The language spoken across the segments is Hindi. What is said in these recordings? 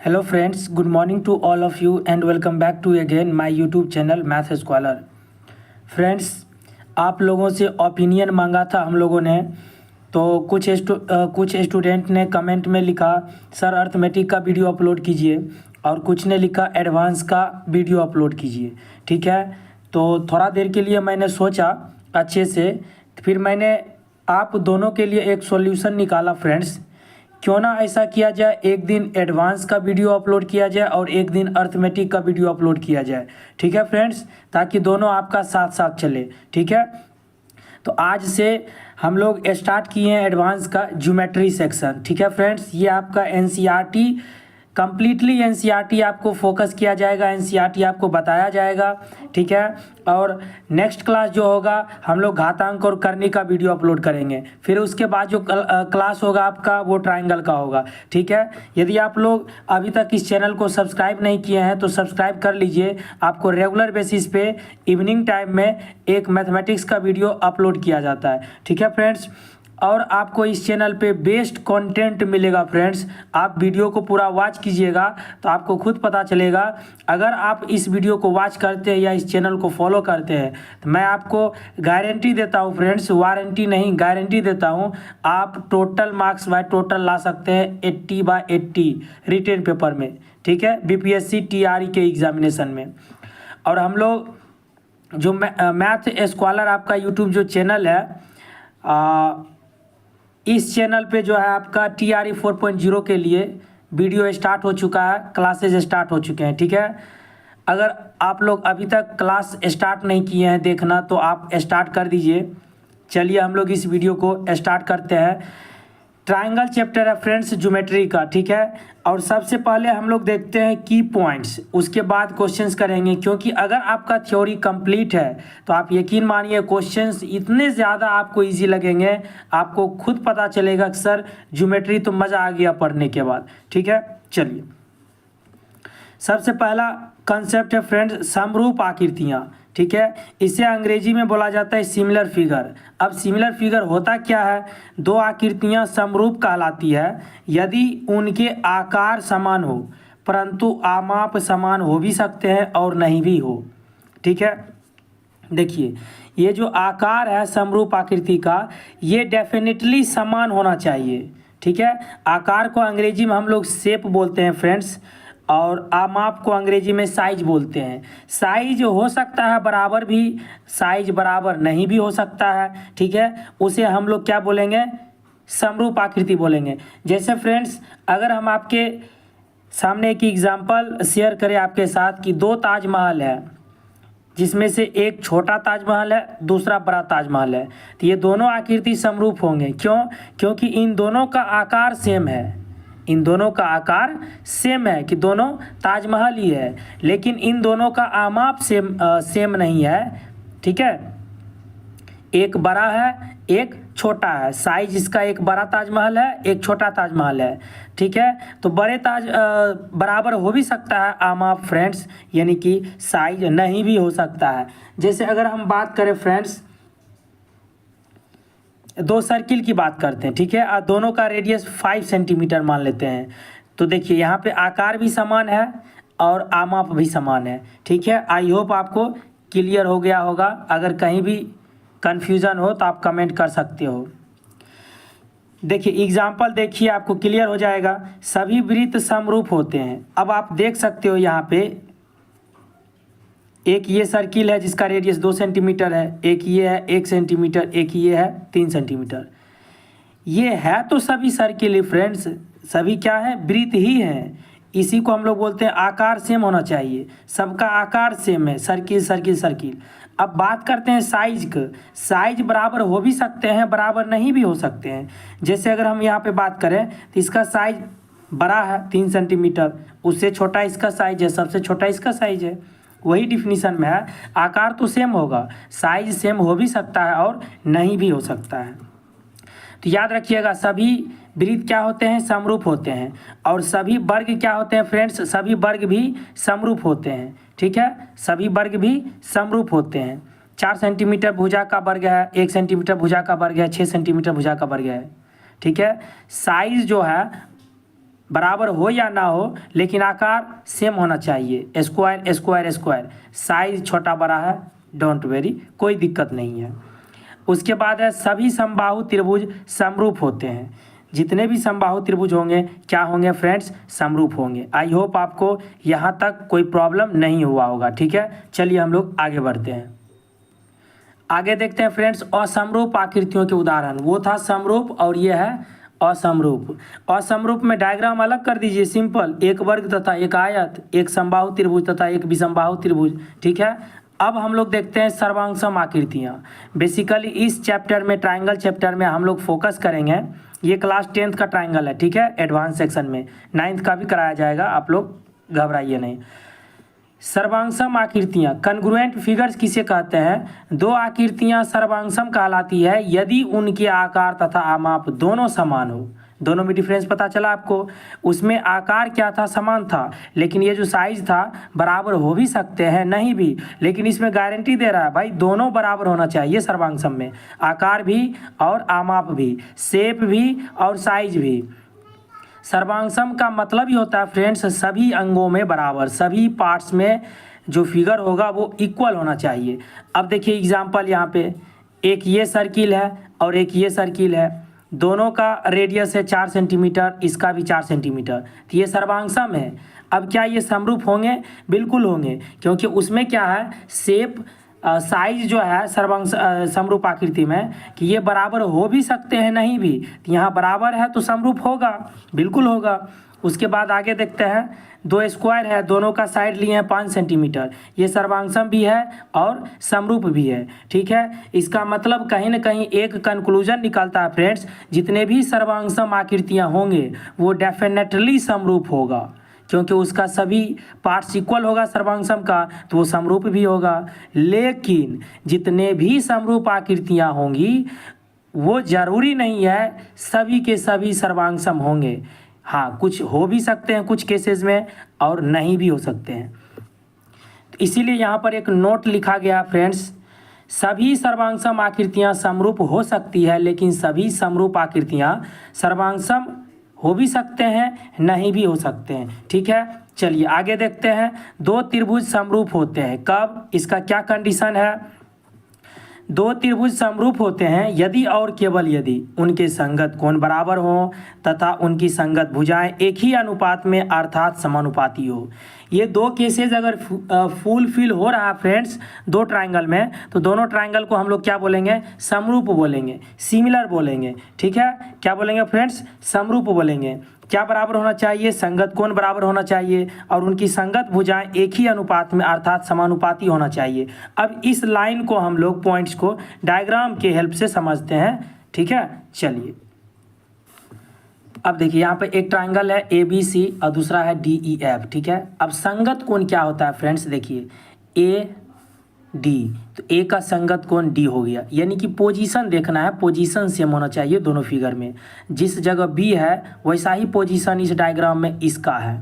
Hello friends, good morning to all of you and welcome back to again my YouTube channel Math Scholar। Friends, आप लोगों से ओपिनियन मांगा था हम लोगों ने, तो कुछ स्टूडेंट ने कमेंट में लिखा सर अर्थमेटिक का वीडियो अपलोड कीजिए और कुछ ने लिखा एडवांस का वीडियो अपलोड कीजिए। ठीक है, तो थोड़ा देर के लिए मैंने सोचा अच्छे से, फिर मैंने आप दोनों के लिए एक सॉल्यूशन निकाला। फ्रेंड्स, क्यों ना ऐसा किया जाए, एक दिन एडवांस का वीडियो अपलोड किया जाए और एक दिन अर्थमेटिक का वीडियो अपलोड किया जाए। ठीक है फ्रेंड्स, ताकि दोनों आपका साथ साथ चले। ठीक है, तो आज से हम लोग स्टार्ट किए हैं एडवांस का ज्योमेट्री सेक्शन। ठीक है फ्रेंड्स, ये आपका एनसीईआरटी कम्प्लीटली एनसीईआरटी आपको फोकस किया जाएगा, एनसीईआरटी आपको बताया जाएगा। ठीक है, और नेक्स्ट क्लास जो होगा हम लोग घातांक और करनी का वीडियो अपलोड करेंगे। फिर उसके बाद जो क्लास होगा आपका वो ट्रायंगल का होगा। ठीक है, यदि आप लोग अभी तक इस चैनल को सब्सक्राइब नहीं किए हैं तो सब्सक्राइब कर लीजिए। आपको रेगुलर बेसिस पे इवनिंग टाइम में एक मैथमेटिक्स का वीडियो अपलोड किया जाता है। ठीक है फ्रेंड्स, और आपको इस चैनल पे बेस्ट कंटेंट मिलेगा। फ्रेंड्स, आप वीडियो को पूरा वॉच कीजिएगा तो आपको खुद पता चलेगा। अगर आप इस वीडियो को वॉच करते हैं या इस चैनल को फॉलो करते हैं तो मैं आपको गारंटी देता हूँ फ्रेंड्स, वारंटी नहीं गारंटी देता हूँ, आप टोटल मार्क्स बाय टोटल ला सकते हैं 80/80 रिटन पेपर में। ठीक है, बीपीएससी टीआरई के एग्जामिनेशन में। और हम लोग जो मैथ स्कॉलर आपका यूट्यूब जो चैनल है, इस चैनल पे जो है आपका टीआरई 4.0 के लिए वीडियो स्टार्ट हो चुका है, क्लासेज स्टार्ट हो चुके हैं। ठीक है, अगर आप लोग अभी तक क्लास स्टार्ट नहीं किए हैं देखना तो आप स्टार्ट कर दीजिए। चलिए हम लोग इस वीडियो को स्टार्ट करते हैं। ट्रायंगल चैप्टर है फ्रेंड्स ज्योमेट्री का। ठीक है, और सबसे पहले हम लोग देखते हैं की पॉइंट्स, उसके बाद क्वेश्चंस करेंगे। क्योंकि अगर आपका थ्योरी कंप्लीट है तो आप यकीन मानिए क्वेश्चंस इतने ज़्यादा आपको इजी लगेंगे, आपको खुद पता चलेगा कि सर ज्योमेट्री तो मज़ा आ गया पढ़ने के बाद। ठीक है, चलिए सबसे पहला कंसेप्ट है फ्रेंड्स समरूप आकृतियाँ। ठीक है, इसे अंग्रेजी में बोला जाता है सिमिलर फिगर। अब सिमिलर फिगर होता क्या है, दो आकृतियां समरूप कहलाती है यदि उनके आकार समान हो, परंतु आमाप समान हो भी सकते हैं और नहीं भी हो। ठीक है, देखिए ये जो आकार है समरूप आकृति का, ये डेफिनेटली समान होना चाहिए। ठीक है, आकार को अंग्रेजी में हम लोग शेप बोलते हैं फ्रेंड्स, और आमाप को अंग्रेजी में साइज बोलते हैं। साइज हो सकता है बराबर भी, साइज बराबर नहीं भी हो सकता है। ठीक है, उसे हम लोग क्या बोलेंगे, समरूप आकृति बोलेंगे। जैसे फ्रेंड्स, अगर हम आपके सामने एक एग्जांपल शेयर करें आपके साथ कि दो ताजमहल है, जिसमें से एक छोटा ताजमहल है दूसरा बड़ा ताजमहल है, तो ये दोनों आकृति समरूप होंगे। क्यों? क्योंकि इन दोनों का आकार सेम है, इन दोनों का आकार सेम है कि दोनों ताजमहल ही है, लेकिन इन दोनों का आमाप सेम नहीं है। ठीक है, एक बड़ा है एक छोटा है, साइज इसका एक बड़ा ताजमहल है एक छोटा ताजमहल है। ठीक है, तो बड़े ताज बराबर हो भी सकता है आमाप फ्रेंड्स, यानी कि साइज नहीं भी हो सकता है। जैसे अगर हम बात करें फ्रेंड्स, दो सर्किल की बात करते हैं। ठीक है, और दोनों का रेडियस 5 सेंटीमीटर मान लेते हैं, तो देखिए यहाँ पे आकार भी समान है और आमाप भी समान है। ठीक है, आई होप आपको क्लियर हो गया होगा। अगर कहीं भी कन्फ्यूज़न हो तो आप कमेंट कर सकते हो। देखिए एग्जाम्पल देखिए, आपको क्लियर हो जाएगा। सभी वृत्त समरूप होते हैं। अब आप देख सकते हो यहाँ पे एक ये सर्किल है जिसका रेडियस 2 सेंटीमीटर है, एक ये है 1 सेंटीमीटर, एक ये है 3 सेंटीमीटर। ये है तो सभी सर्किल फ्रेंड्स, सभी क्या है, वृत्त ही हैं। इसी को हम लोग बोलते हैं आकार सेम होना चाहिए, सबका आकार सेम है, सर्किल सर्किल सर्किल। अब बात करते हैं साइज का। साइज बराबर हो भी सकते हैं बराबर नहीं भी हो सकते हैं। जैसे अगर हम यहाँ पे बात करें तो इसका साइज बड़ा है 3 सेंटीमीटर, उससे छोटा इसका साइज है, सबसे छोटा इसका साइज है। वही डिफिनीशन में है, आकार तो सेम होगा, साइज सेम हो भी सकता है और नहीं भी हो सकता है। तो याद रखिएगा सभी वृत्त क्या होते हैं, समरूप होते हैं। और सभी वर्ग क्या होते हैं फ्रेंड्स, सभी वर्ग भी समरूप होते हैं। ठीक है, सभी वर्ग भी समरूप होते हैं। 4 सेंटीमीटर भुजा का वर्ग है, 1 सेंटीमीटर भुजा का वर्ग है, 6 सेंटीमीटर भुजा का वर्ग है। ठीक है, साइज जो है बराबर हो या ना हो, लेकिन आकार सेम होना चाहिए। स्क्वायर स्क्वायर स्क्वायर, साइज छोटा बड़ा है, डोंट वेरी, कोई दिक्कत नहीं है। उसके बाद है सभी समबाहु त्रिभुज समरूप होते हैं। जितने भी समबाहु त्रिभुज होंगे क्या होंगे फ्रेंड्स, समरूप होंगे। आई होप आपको यहाँ तक कोई प्रॉब्लम नहीं हुआ होगा। ठीक है, चलिए हम लोग आगे बढ़ते हैं। आगे देखते हैं फ्रेंड्स, असमरूप आकृतियों के उदाहरण। वो था समरूप और ये है असमरूप। असमरूप में डायग्राम अलग कर दीजिए, सिंपल, एक वर्ग तथा एक आयत, एक समबाहु त्रिभुज तथा एक विषमबाहु त्रिभुज। ठीक है, अब हम लोग देखते हैं सर्वांगसम आकृतियाँ। बेसिकली इस चैप्टर में, ट्राइंगल चैप्टर में हम लोग फोकस करेंगे। ये क्लास 10th का ट्राइंगल है, ठीक है, एडवांस सेक्शन में 9th का भी कराया जाएगा, आप लोग घबराइए नहीं। सर्वांगसम आकृतियाँ, कन्ग्रुएंट फिगर्स किसे कहते हैं? दो आकृतियाँ सर्वांगसम कहलाती है यदि उनके आकार तथा आमाप दोनों समान हो। दोनों में डिफरेंस पता चला आपको। उसमें आकार क्या था, समान था, लेकिन ये जो साइज था बराबर हो भी सकते हैं, नहीं भी, लेकिन इसमें गारंटी दे रहा है भाई दोनों बराबर होना चाहिए। सर्वांगसम में आकार भी और आमाप भी, शेप भी और साइज भी। सर्वांगसम का मतलब ही होता है फ्रेंड्स सभी अंगों में बराबर, सभी पार्ट्स में जो फिगर होगा वो इक्वल होना चाहिए। अब देखिए एग्जांपल, यहाँ पे एक ये सर्किल है और एक ये सर्किल है, दोनों का रेडियस है 4 सेंटीमीटर, इसका भी 4 सेंटीमीटर, तो ये सर्वांगसम है। अब क्या ये समरूप होंगे? बिल्कुल होंगे, क्योंकि उसमें क्या है, शेप साइज जो है समरूप आकृति में कि ये बराबर हो भी सकते हैं, नहीं भी, तो यहाँ बराबर है तो समरूप होगा, बिल्कुल होगा। उसके बाद आगे देखते हैं, दो स्क्वायर है, दोनों का साइड लिए हैं 5 सेंटीमीटर, ये सर्वांगसम भी है और समरूप भी है। ठीक है, इसका मतलब कहीं ना कहीं एक कंक्लूजन निकलता है फ्रेंड्स, जितने भी सर्वांगसम आकृतियाँ होंगे वो डेफिनेटली समरूप होगा, क्योंकि उसका सभी पार्ट्स इक्वल होगा सर्वांगसम का, तो वो समरूप भी होगा। लेकिन जितने भी समरूप आकृतियाँ होंगी वो जरूरी नहीं है सभी के सभी सर्वांगसम होंगे। हाँ, कुछ हो भी सकते हैं कुछ केसेस में और नहीं भी हो सकते हैं। तो इसीलिए यहाँ पर एक नोट लिखा गया फ्रेंड्स, सभी सर्वांगसम आकृतियाँ समरूप हो सकती है, लेकिन सभी समरूप आकृतियाँ सर्वांगसम हो भी सकते हैं, नहीं भी हो सकते हैं। ठीक है, चलिए आगे देखते हैं। दो त्रिभुज समरूप होते हैं कब? इसका क्या कंडीशन है? दो त्रिभुज समरूप होते हैं यदि और केवल यदि उनके संगत कोण बराबर हों तथा उनकी संगत भुजाएं एक ही अनुपात में अर्थात समानुपाती हो। ये दो केसेस अगर फुलफिल हो रहा है फ्रेंड्स दो ट्रायंगल में, तो दोनों ट्रायंगल को हम लोग क्या बोलेंगे? समरूप बोलेंगे, सिमिलर बोलेंगे। ठीक है, क्या बोलेंगे फ्रेंड्स? समरूप बोलेंगे। क्या बराबर होना चाहिए? संगत कोण बराबर होना चाहिए और उनकी संगत भुजाएं एक ही अनुपात में अर्थात समानुपाती होना चाहिए। अब इस लाइन को हम लोग पॉइंट्स को डायग्राम के हेल्प से समझते हैं। ठीक है, चलिए अब देखिए यहाँ पे एक ट्रायंगल है ABC और दूसरा है DEF। ठीक है, अब संगत कोण क्या होता है फ्रेंड्स? देखिए AD, तो A का संगत कोण D हो गया, यानी कि पोजीशन देखना है, पोजीशन सेम होना चाहिए दोनों फिगर में। जिस जगह B है वैसा ही पोजीशन इस डायग्राम में इसका है।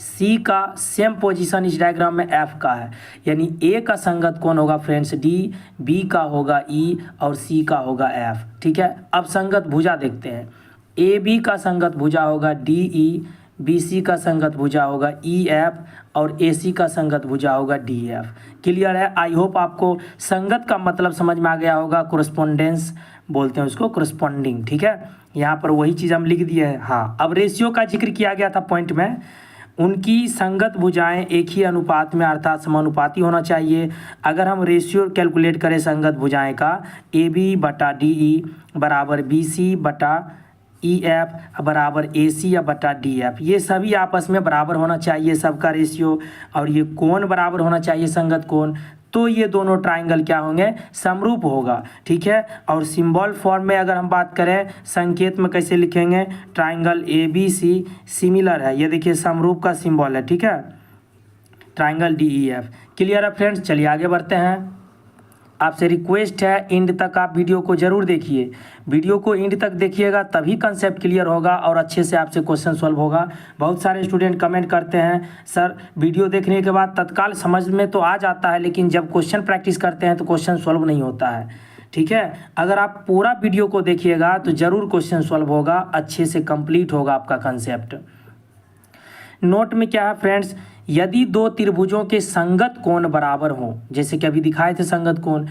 C का सेम पोजीशन इस डायग्राम में F का है, यानी A का संगत कोण होगा फ्रेंड्स D, B का होगा E और C का होगा F। ठीक है, अब संगत भुजा देखते हैं। AB का संगत भुजा होगा DE, BC का संगत भुजा होगा EF और AC का संगत भुजा होगा DF। क्लियर है? आई होप आपको संगत का मतलब समझ में आ गया होगा। कोरस्पोंडेंस बोलते हैं उसको, कोरस्पॉन्डिंग। ठीक है, यहाँ पर वही चीज़ हम लिख दिए हैं। हाँ, अब रेशियो का जिक्र किया गया था पॉइंट में, उनकी संगत भुजाएं एक ही अनुपात में अर्थात समानुपाती होना चाहिए। अगर हम रेशियो कैलकुलेट करें संगत भुजाएं का, AB बटा DE बराबर BC बटा EF बराबर AC या बटा DF, ये सभी आपस में बराबर होना चाहिए सबका रेशियो, और ये कोण बराबर होना चाहिए संगत कोण, तो ये दोनों ट्रायंगल क्या होंगे? समरूप होगा। ठीक है, और सिंबल फॉर्म में अगर हम बात करें संकेत में कैसे लिखेंगे? ट्रायंगल ABC सिमिलर है, ये देखिए समरूप का सिंबल है। ठीक है, ट्रायंगल DEF। क्लियर है फ्रेंड्स? चलिए आगे बढ़ते हैं। आपसे रिक्वेस्ट है एंड तक आप वीडियो को ज़रूर देखिए, वीडियो को एंड तक देखिएगा तभी कंसेप्ट क्लियर होगा और अच्छे से आपसे क्वेश्चन सॉल्व होगा। बहुत सारे स्टूडेंट कमेंट करते हैं सर वीडियो देखने के बाद तत्काल समझ में तो आ जाता है, लेकिन जब क्वेश्चन प्रैक्टिस करते हैं तो क्वेश्चन सॉल्व नहीं होता है। ठीक है। अगर आप पूरा वीडियो को देखिएगा तो ज़रूर क्वेश्चन सॉल्व होगा, अच्छे से कंप्लीट होगा आपका कंसेप्ट। नोट में क्या है फ्रेंड्स, यदि दो त्रिभुजों के संगत कोण बराबर हों, जैसे कि अभी दिखाए थे संगत कोण,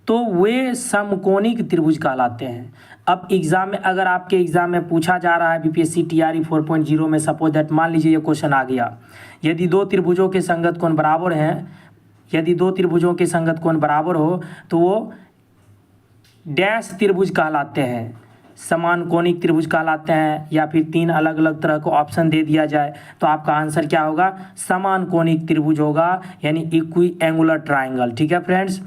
तो वे समकोणिक त्रिभुज कहलाते हैं। अब एग्जाम में, अगर आपके एग्जाम में पूछा जा रहा है बीपीएससी टीआरई 4.0 में, सपोज दैट मान लीजिए ये क्वेश्चन आ गया, यदि दो त्रिभुजों के संगत कोण बराबर हैं, यदि दो त्रिभुजों के संगत कोण बराबर हो तो वो डैश त्रिभुज कहलाते हैं, समान कोणिक त्रिभुज कहलाते हैं, या फिर तीन अलग अलग तरह को ऑप्शन दे दिया जाए तो आपका आंसर क्या होगा, समान कोणिक त्रिभुज होगा, यानी इक्वी एंगुलर ट्राइंगल। ठीक है फ्रेंड्स,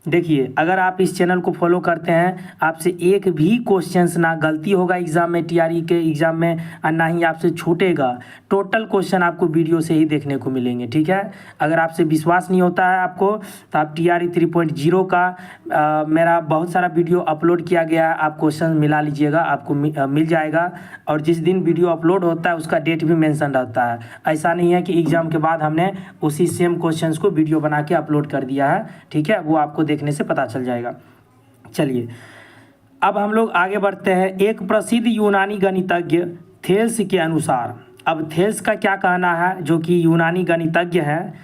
देखिए अगर आप इस चैनल को फॉलो करते हैं, आपसे एक भी क्वेश्चंस ना गलती होगा एग्जाम में, टीआरई के एग्जाम में, और ना ही आपसे छूटेगा। टोटल क्वेश्चन आपको वीडियो से ही देखने को मिलेंगे। ठीक है, अगर आपसे विश्वास नहीं होता है आपको, तो आप टीआरई 3.0 का मेरा बहुत सारा वीडियो अपलोड किया गया है, आप क्वेश्चन मिला लीजिएगा, आपको मिल जाएगा। और जिस दिन वीडियो अपलोड होता है उसका डेट भी मेंशन रहता है। ऐसा नहीं है कि एग्जाम के बाद हमने उसी सेम क्वेश्चंस को वीडियो बना के अपलोड कर दिया है। ठीक है, वो आपको देखने से पता चल जाएगा। चलिए अब हम लोग आगे बढ़ते हैं। एक प्रसिद्ध यूनानी गणितज्ञ थेल्स के अनुसार, अब थेल्स का क्या कहना है, जो कि यूनानी गणितज्ञ हैं,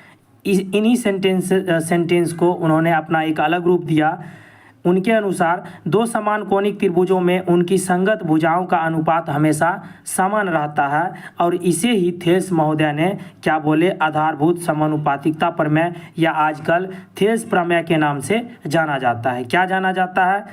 इन्हीं सेंटेंस को उन्होंने अपना एक अलग रूप दिया। उनके अनुसार दो समान कोणिक त्रिभुजों में उनकी संगत भुजाओं का अनुपात हमेशा समान रहता है, और इसे ही थेल्स महोदय ने क्या बोले, आधारभूत समानुपातिकता प्रमेय, या आजकल थेल्स प्रमेय के नाम से जाना जाता है। क्या जाना जाता है,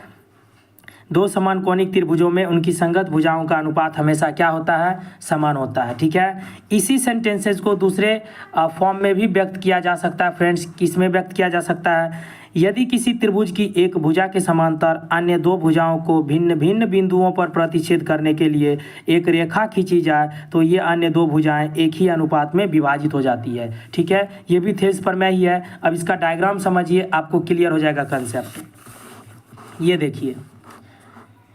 दो समान कोणिक त्रिभुजों में उनकी संगत भुजाओं का अनुपात हमेशा क्या होता है, समान होता है। ठीक है, इसी सेंटेंसेस को दूसरे फॉर्म में भी व्यक्त किया जा सकता है फ्रेंड्स। किस में व्यक्त किया जा सकता है, यदि किसी त्रिभुज की एक भुजा के समांतर अन्य दो भुजाओं को भिन्न भिन्न बिंदुओं पर प्रतिच्छेद करने के लिए एक रेखा खींची जाए तो ये अन्य दो भुजाएं एक ही अनुपात में विभाजित हो जाती है। ठीक है, ये भी थेल्स प्रमेय ही है। अब इसका डायग्राम समझिए, आपको क्लियर हो जाएगा कंसेप्ट। ये देखिए,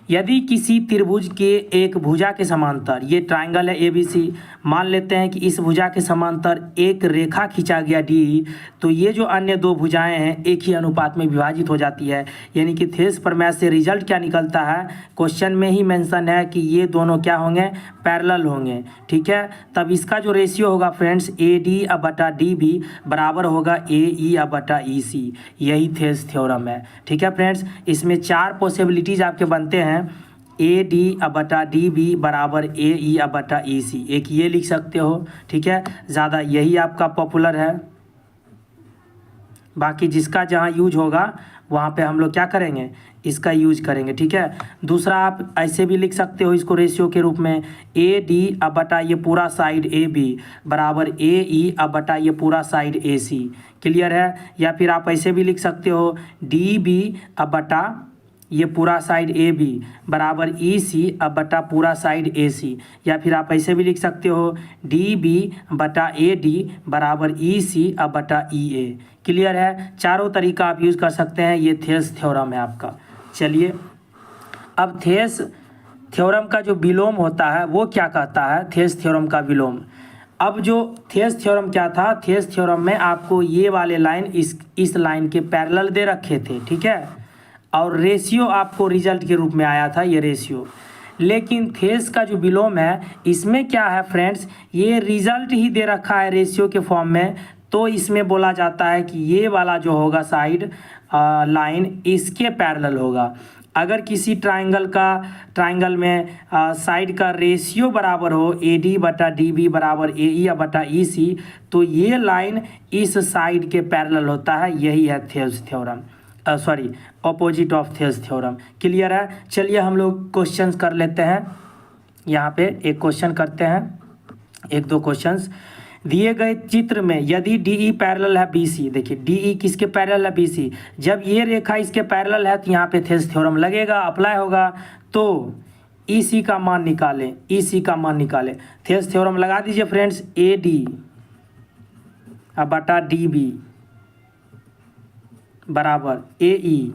यदि किसी त्रिभुज के एक भुजा के समांतर, ये ट्राइंगल है एबीसी, मान लेते हैं कि इस भुजा के समांतर एक रेखा खींचा गया डी, तो ये जो अन्य दो भुजाएं हैं एक ही अनुपात में विभाजित हो जाती है। यानी कि थेल्स प्रमेय से रिजल्ट क्या निकलता है, क्वेश्चन में ही मेंशन है कि ये दोनों क्या होंगे, पैरेलल होंगे। ठीक है, तब इसका जो रेशियो होगा फ्रेंड्स, ए डी अब बटा डी भी बराबर होगा ए ई अब बटा ई सी। यही थेल्स थ्योरम है। ठीक है फ्रेंड्स, इसमें चार पॉसिबिलिटीज आपके बनते हैं, ए डी अब बटा डी बी बराबर ए ई अब बटा ई सी। एक ये लिख सकते हो। ठीक है, ज़्यादा यही आपका पॉपुलर है, बाकी जिसका जहाँ यूज होगा वहाँ पे हम लोग क्या करेंगे, इसका यूज करेंगे। ठीक है, दूसरा आप ऐसे भी लिख सकते हो इसको रेशियो के रूप में, ए डी अब बटा ये पूरा साइड ए बी बराबर ए ई अब बटा ये पूरा साइड ए सी। क्लियर है, या फिर आप ऐसे भी लिख सकते हो, डी बी अब बटा ये पूरा साइड ए बी बराबर ई सी अब बटा पूरा साइड ए सी। या फिर आप ऐसे भी लिख सकते हो, डी बी बटा ए डी बराबर ई सी अब बटा ई ए। क्लियर है, चारों तरीका आप यूज़ कर सकते हैं। ये थेल्स थ्योरम है आपका। चलिए, अब थेल्स थ्योरम का जो विलोम होता है वो क्या कहता है, थेल्स थ्योरम का विलोम। अब जो थेल्स थ्योरम क्या था, थेल्स थ्योरम में आपको ये वाले लाइन इस लाइन के पैरेलल दे रखे थे। ठीक है, और रेशियो आपको रिजल्ट के रूप में आया था, ये रेशियो। लेकिन थेल्स का जो विलोम है इसमें क्या है फ्रेंड्स, ये रिजल्ट ही दे रखा है रेशियो के फॉर्म में, तो इसमें बोला जाता है कि ये वाला जो होगा साइड लाइन इसके पैरेलल होगा। अगर किसी ट्राइंगल में साइड का रेशियो बराबर हो, ए डी बटा डी बी बराबर ए ई बटा ई सी, तो ये लाइन इस साइड के पैरेलल होता है। यही है Thales theorem, sorry opposite of Thales theorem. Clear है, चलिए हम लोग क्वेश्चंस कर लेते हैं। यहाँ पे एक क्वेश्चन करते हैं, एक दो क्वेश्चंस। दिए गए चित्र में यदि डी ई पैरेलल है बी सी, देखिए डी ई किसके पैरेलल है, बी सी। जब ये रेखा इसके पैरेलल है तो यहाँ पे थेल्स थ्योरम लगेगा, अप्लाई होगा। तो ई सी का मान निकालें, ई सी का मान निकालें। थेल्स थ्योरम लगा दीजिए फ्रेंड्स, ए डी अब बटा डी बी बराबर ए ई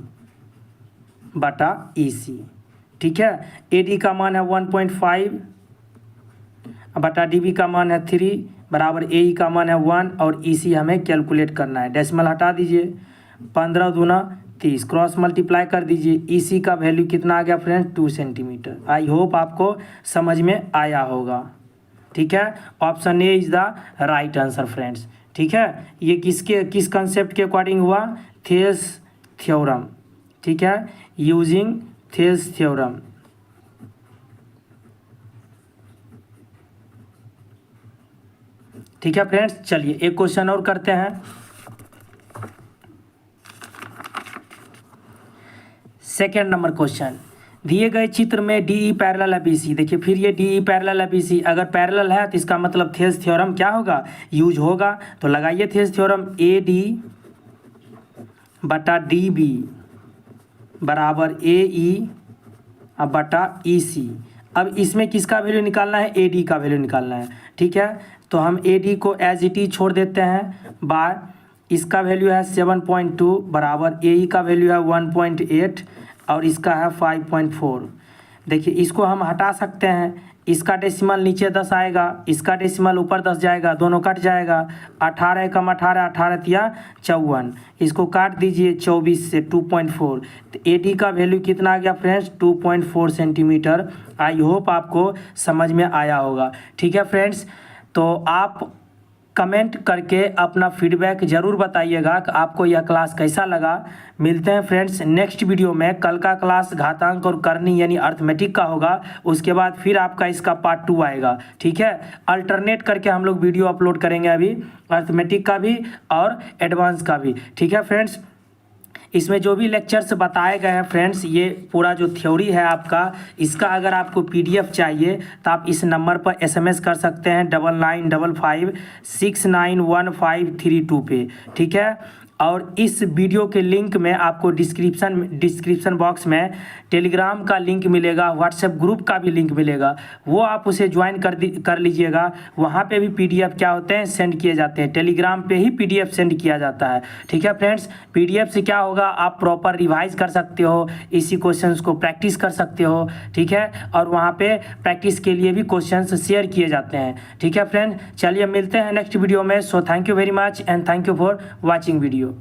बटा ई सी। ठीक है, ए डी का मान है 1.5 बटा डी बी का मान है 3 बराबर ए ई का मान है 1 और ई सी हमें कैलकुलेट करना है। डेसिमल हटा दीजिए, 15 दूना 30, क्रॉस मल्टीप्लाई कर दीजिए, इसी का वैल्यू कितना आ गया फ्रेंड्स 2 सेंटीमीटर। आई होप आपको समझ में आया होगा। ठीक है, option A is the right answer friends. ठीक है, ये किस कंसेप्ट के अकॉर्डिंग हुआ, थेल्स थ्योरम। ठीक है, यूजिंग थेल्स थ्योरम। ठीक है फ्रेंड्स, चलिए एक क्वेश्चन और करते हैं। सेकेंड नंबर क्वेश्चन, दिए गए चित्र में DE पैरेलल है BC। देखिए फिर ये DE पैरेलल है BC, अगर पैरेलल है तो इसका मतलब थेल्स थ्योरम क्या होगा, यूज होगा। तो लगाइए थेल्स थ्योरम, AD बटा DB बराबर AE बटा EC। अब इसमें किसका वैल्यू निकालना है, AD का वैल्यू निकालना है। ठीक है, तो हम AD को एज इट इज छोड़ देते हैं, बार इसका वैल्यू है 7.2 बराबर AE का वैल्यू है 1.8 और इसका है 5.4। देखिए इसको हम हटा सकते हैं, इसका डेसिमल नीचे 10 आएगा, इसका डेसिमल ऊपर 10 जाएगा, दोनों कट जाएगा। 18 कम 18, 18 तिया 54, इसको काट दीजिए 24 से 2.4। तो AD का वैल्यू कितना आ गया फ्रेंड्स 2.4 सेंटीमीटर। आई होप आपको समझ में आया होगा। ठीक है फ्रेंड्स, तो आप कमेंट करके अपना फीडबैक ज़रूर बताइएगा कि आपको यह क्लास कैसा लगा। मिलते हैं फ्रेंड्स नेक्स्ट वीडियो में। कल का क्लास घातांक और करनी यानी अर्थमेटिक का होगा, उसके बाद फिर आपका इसका पार्ट 2 आएगा। ठीक है, अल्टरनेट करके हम लोग वीडियो अपलोड करेंगे, अभी अर्थमेटिक का भी और एडवांस का भी। ठीक है फ्रेंड्स, इसमें जो भी लेक्चर्स बताए गए हैं फ्रेंड्स, ये पूरा जो थ्योरी है आपका, इसका अगर आपको PDF चाहिए तो आप इस नंबर पर SMS कर सकते हैं 9955691532 पे। ठीक है, और इस वीडियो के लिंक में आपको डिस्क्रिप्शन बॉक्स में टेलीग्राम का लिंक मिलेगा, व्हाट्सएप ग्रुप का भी लिंक मिलेगा, वो आप उसे ज्वाइन कर लीजिएगा। वहाँ पे भी PDF क्या होते हैं सेंड किए जाते हैं, टेलीग्राम पे ही PDF सेंड किया जाता है। ठीक है फ्रेंड्स, PDF से क्या होगा, आप प्रॉपर रिवाइज कर सकते हो, इसी क्वेश्चंस को प्रैक्टिस कर सकते हो। ठीक है, और वहाँ पे प्रैक्टिस के लिए भी क्वेश्चंस शेयर किए जाते हैं। ठीक है फ्रेंड, चलिए मिलते हैं नेक्स्ट वीडियो में। So thank you very much and thank you for watching video.